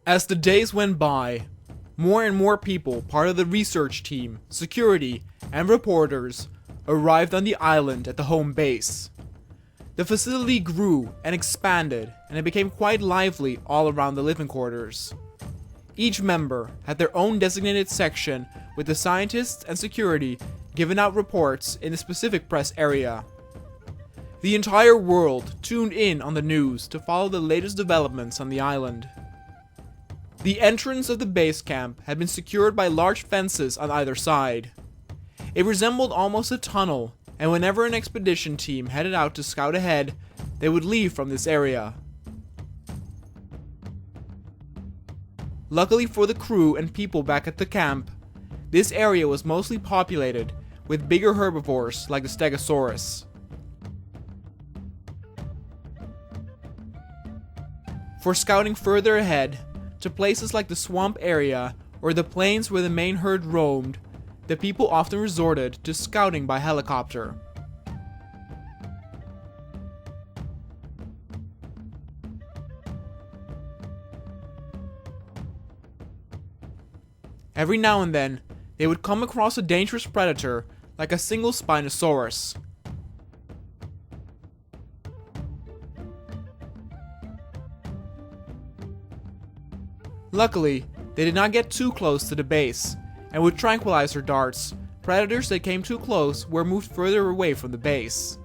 As the days went by, more and more people, part of the research team, security, and reporters, arrived on the island at the home base. The facility grew and expanded, and it became quite lively all around the living quarters. Each member had their own designated section, with the scientists and security giving out reports in a specific press area. The entire world tuned in on the news to follow the latest developments on the island. The entrance of the base camp had been secured by large fences on either side. It resembled almost a tunnel, and whenever an expedition team headed out to scout ahead, they would leave from this area. Luckily for the crew and people back at the camp, this area was mostly populated with bigger herbivores like the Stegosaurus. For scouting further ahead, to places like the swamp area or the plains where the main herd roamed, the people often resorted to scouting by helicopter. Every now and then, they would come across a dangerous predator like a single Spinosaurus. Luckily, they did not get too close to the base, and with tranquilizer darts, predators that came too close were moved further away from the base.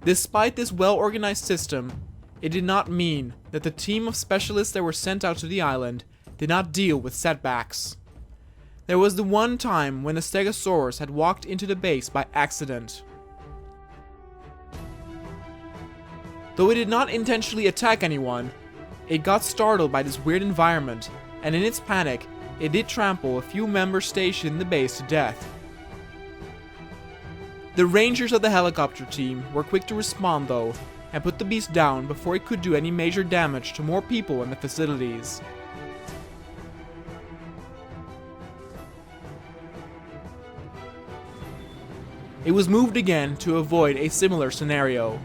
Despite this well-organized system, it did not mean that the team of specialists that were sent out to the island did not deal with setbacks. There was the one time when the Stegosaurus had walked into the base by accident. Though it did not intentionally attack anyone, it got startled by this weird environment, and in its panic, it did trample a few members stationed in the base to death. The rangers of the helicopter team were quick to respond though, and put the beast down before it could do any major damage to more people in the facilities. It was moved again to avoid a similar scenario.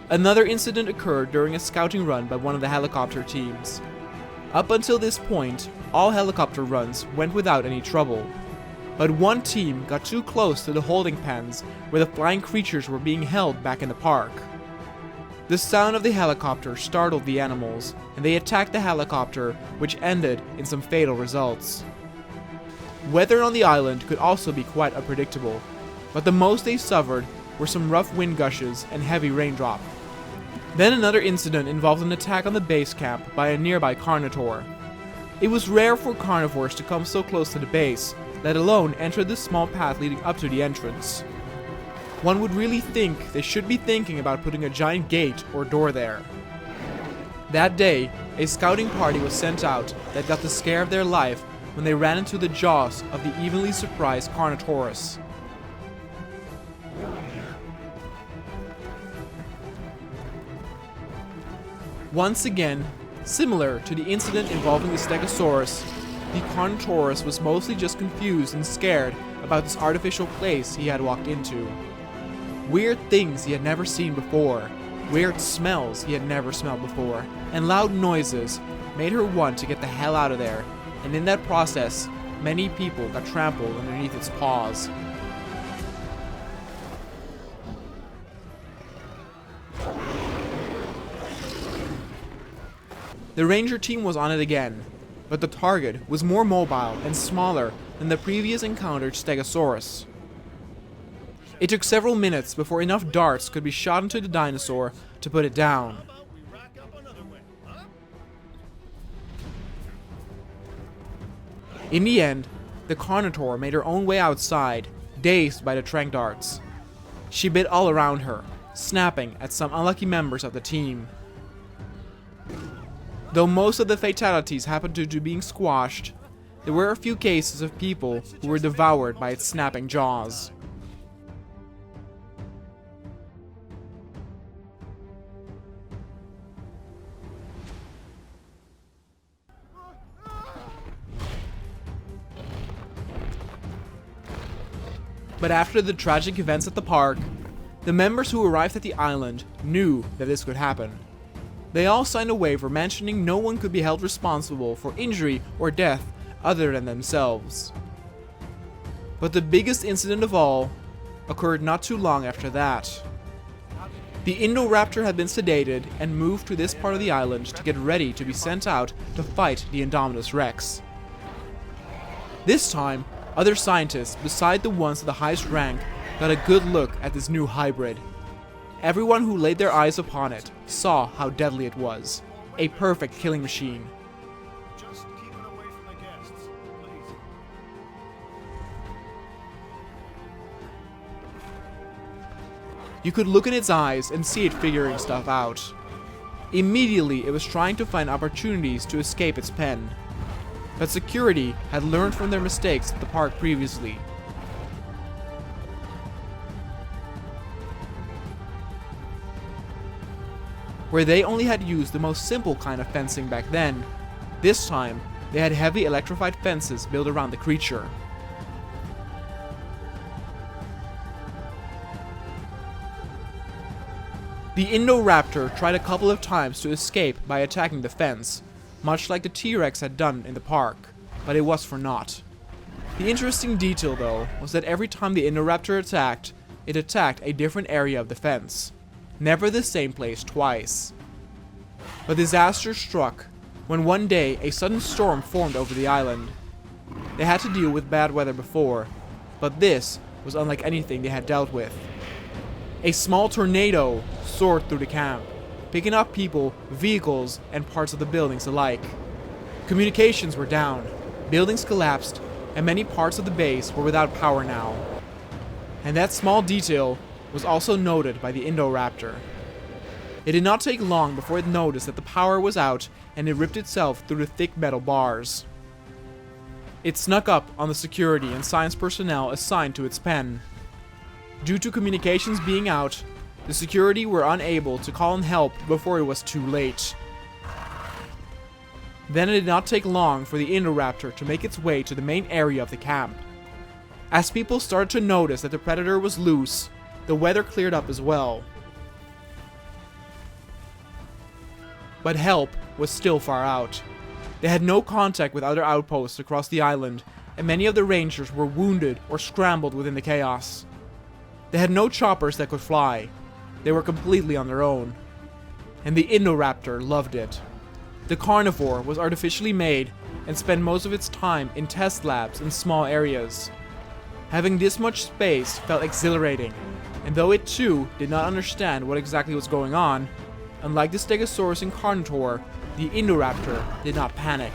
Another incident occurred during a scouting run by one of the helicopter teams. Up until this point, all helicopter runs went without any trouble. But one team got too close to the holding pens where the flying creatures were being held back in the park. The sound of the helicopter startled the animals, and they attacked the helicopter, which ended in some fatal results. Weather on the island could also be quite unpredictable, but the most they suffered were some rough wind gushes and heavy raindrop. Then another incident involved an attack on the base camp by a nearby Carnotaur. It was rare for carnivores to come so close to the base, let alone enter the small path leading up to the entrance. One would really think they should be thinking about putting a giant gate or door there. That day, a scouting party was sent out that got the scare of their life when they ran into the jaws of the evenly surprised Carnotaurus. Once again, similar to the incident involving the Stegosaurus, the Carnotaurus was mostly just confused and scared about this artificial place he had walked into. Weird things he had never seen before, weird smells he had never smelled before, and loud noises made her want to get the hell out of there, and in that process, many people got trampled underneath its paws. The ranger team was on it again, but the target was more mobile and smaller than the previous encountered Stegosaurus. It took several minutes before enough darts could be shot into the dinosaur to put it down. In the end, the Carnotaur made her own way outside, dazed by the tranq darts. She bit all around her, snapping at some unlucky members of the team. Though most of the fatalities happened due to being squashed, there were a few cases of people who were devoured by its snapping jaws. But after the tragic events at the park, The members who arrived at the island knew that this could happen. They all signed a waiver mentioning no one could be held responsible for injury or death other than themselves. But the biggest incident of all occurred not too long after that. The Indoraptor had been sedated and moved to this part of the island to get ready to be sent out to fight the Indominus Rex. This time, other scientists, beside the ones at the highest rank, got a good look at this new hybrid. Everyone who laid their eyes upon it saw how deadly it was. A perfect killing machine. Just keep it away from the guests, please. You could look in its eyes and see it figuring stuff out. Immediately, it was trying to find opportunities to escape its pen. But security had learned from their mistakes at the park previously. Where they only had used the most simple kind of fencing back then, this time they had heavy electrified fences built around the creature. The Indoraptor tried a couple of times to escape by attacking the fence, much like the T-Rex had done in the park, but it was for naught. The interesting detail though was that every time the Indoraptor attacked, it attacked a different area of the fence. Never the same place twice. But disaster struck when one day a sudden storm formed over the island. They had to deal with bad weather before, but this was unlike anything they had dealt with. A small tornado soared through the camp, picking up people, vehicles, and parts of the buildings alike. Communications were down, buildings collapsed, and many parts of the base were without power now. And that small detail was also noted by the Indoraptor. It did not take long before it noticed that the power was out and it ripped itself through the thick metal bars. It snuck up on the security and science personnel assigned to its pen. Due to communications being out, the security were unable to call in help before it was too late. Then it did not take long for the Indoraptor to make its way to the main area of the camp. As people started to notice that the predator was loose, the weather cleared up as well. But help was still far out. They had no contact with other outposts across the island, and many of the rangers were wounded or scrambled within the chaos. They had no choppers that could fly. They were completely on their own. And the Indoraptor loved it. The carnivore was artificially made and spent most of its time in test labs in small areas. Having this much space felt exhilarating, and though it too did not understand what exactly was going on, unlike the Stegosaurus and Carnotaurus, the Indoraptor did not panic.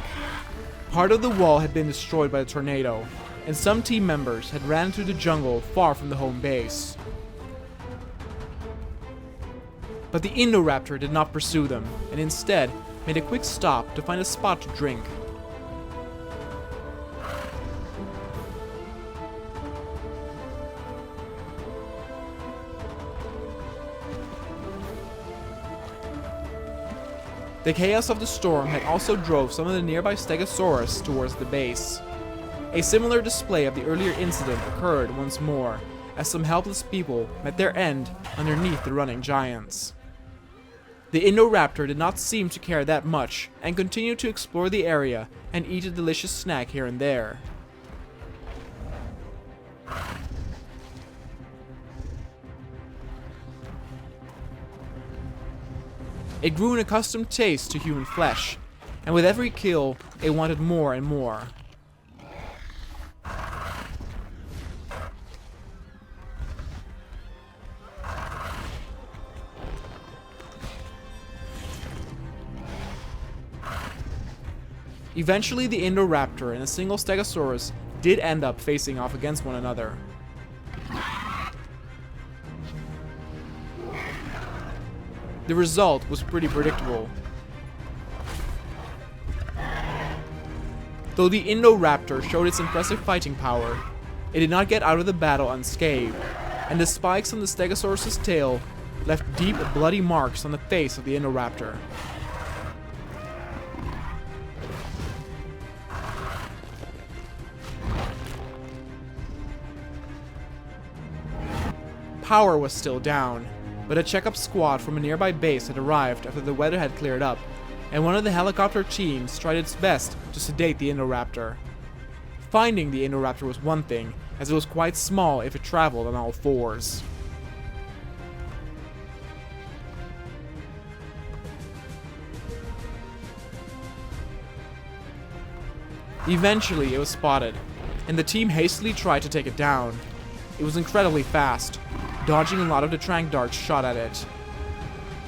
Part of the wall had been destroyed by the tornado, and some team members had ran through the jungle far from the home base. But the Indoraptor did not pursue them, and instead made a quick stop to find a spot to drink. The chaos of the storm had also drove some of the nearby Stegosaurus towards the base. A similar display of the earlier incident occurred once more, as some helpless people met their end underneath the running giants. The Indoraptor did not seem to care that much, and continued to explore the area and eat a delicious snack here and there. It grew an accustomed taste to human flesh, and with every kill, it wanted more and more. Eventually, the Indoraptor and a single Stegosaurus did end up facing off against one another. The result was pretty predictable. Though the Indoraptor showed its impressive fighting power, it did not get out of the battle unscathed, and the spikes on the Stegosaurus' tail left deep, bloody marks on the face of the Indoraptor. Power was still down, but a checkup squad from a nearby base had arrived after the weather had cleared up, and one of the helicopter teams tried its best to sedate the Indoraptor. Finding the Indoraptor was one thing, as it was quite small if it traveled on all fours. Eventually it was spotted, and the team hastily tried to take it down. It was incredibly fast, dodging a lot of the tranq darts shot at it.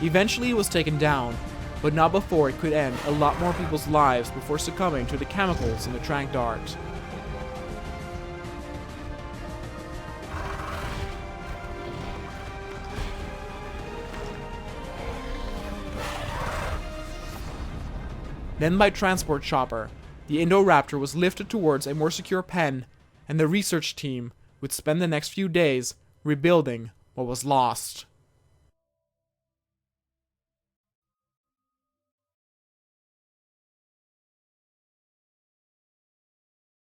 Eventually it was taken down, but not before it could end a lot more people's lives before succumbing to the chemicals in the tranq dart. Then by transport chopper, the Indoraptor was lifted towards a more secure pen, and the research team would spend the next few days rebuilding what was lost.